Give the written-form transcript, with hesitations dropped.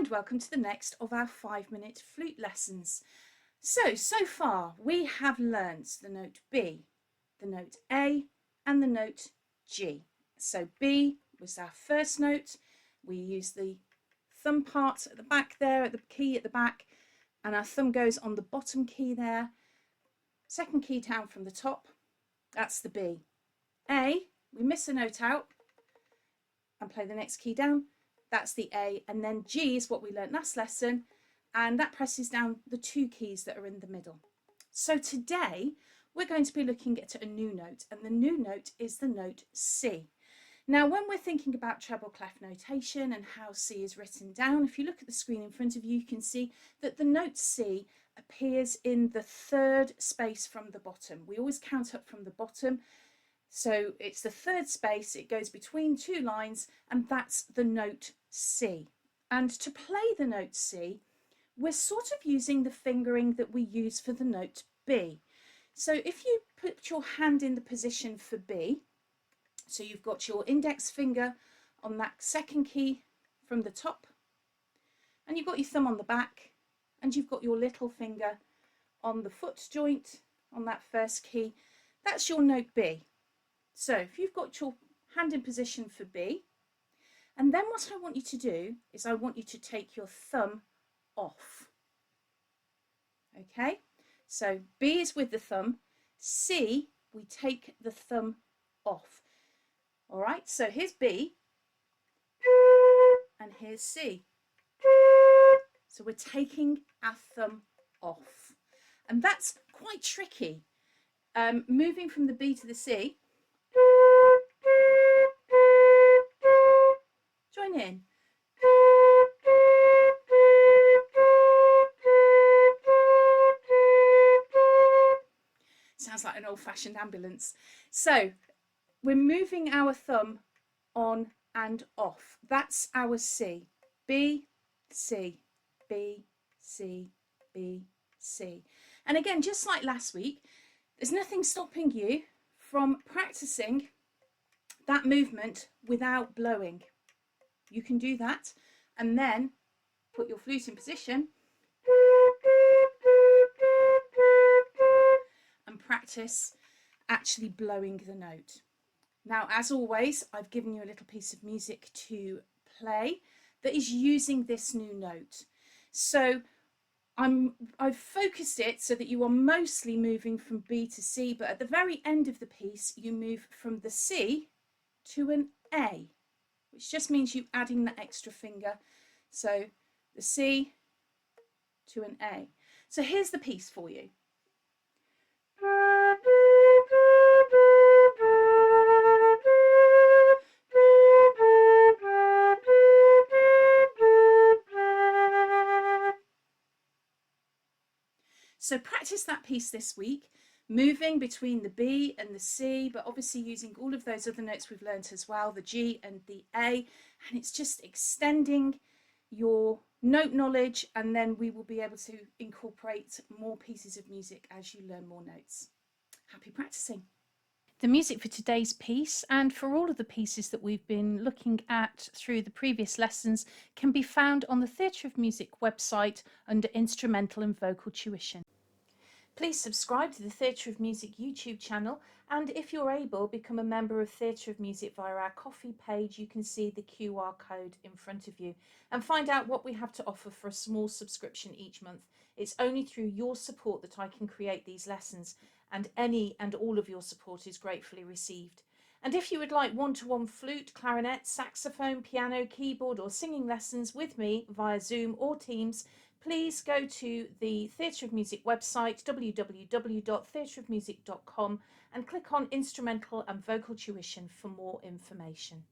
welcome to the next of our 5-minute flute lessons. So far we have learned the note B, the note A and the note G. So B was our first note. We use the thumb part at the back there, at the key at the back, and our thumb goes on the bottom key there. Second key down from the top, that's the B. A, we miss a note out and play the next key down. That's the A, and then G is what we learned last lesson, and that presses down the 2 keys that are in the middle. So today we're going to be looking at a new note, and the new note is the note C. Now, when we're thinking about treble clef notation and how C is written down, if you look at the screen in front of you, you can see that the note C appears in the 3rd space from the bottom. We always count up from the bottom. So it's the 3rd space, it goes between 2 lines, and that's the note C. And to play the note C, we're sort of using the fingering that we use for the note B. So if you put your hand in the position for B, so you've got your index finger on that 2nd key from the top, and you've got your thumb on the back, and you've got your little finger on the foot joint on that 1st key, that's your note B. So if you've got your hand in position for B, and then what I want you to do is I want you to take your thumb off. Okay, so B is with the thumb, C, we take the thumb off. All right, so here's B, and here's C. So we're taking our thumb off, and that's quite tricky. Moving from the B to the C. Join in. Sounds like an old-fashioned ambulance. So we're moving our thumb on and off. That's our C. B, C, B, C, B, C. And again, just like last week, there's nothing stopping you from practicing that movement without blowing. You can do that and then put your flute in position and practice actually blowing the note. Now, as always, I've given you a little piece of music to play that is using this new note. So I've focused it so that you are mostly moving from B to C, but at the very end of the piece, you move from the C to an A, which just means you adding that extra finger. So the C to an A. So here's the piece for you. So practice that piece this week, moving between the B and the C, but obviously using all of those other notes we've learnt as well, the G and the A, and it's just extending your note knowledge, and then we will be able to incorporate more pieces of music as you learn more notes. Happy practicing. The music for today's piece and for all of the pieces that we've been looking at through the previous lessons can be found on the Theatre of Music website under Instrumental and Vocal Tuition. Please subscribe to the Theatre of Music YouTube channel, and if you're able, become a member of Theatre of Music via our Ko-fi page. You can see the QR code in front of you and find out what we have to offer for a small subscription each month. It's only through your support that I can create these lessons, and any and all of your support is gratefully received. And if you would like one-to-one flute, clarinet, saxophone, piano, keyboard or singing lessons with me via Zoom or Teams, please go to the Theatre of Music website, www.theatreofmusic.com, and click on Instrumental and Vocal Tuition for more information.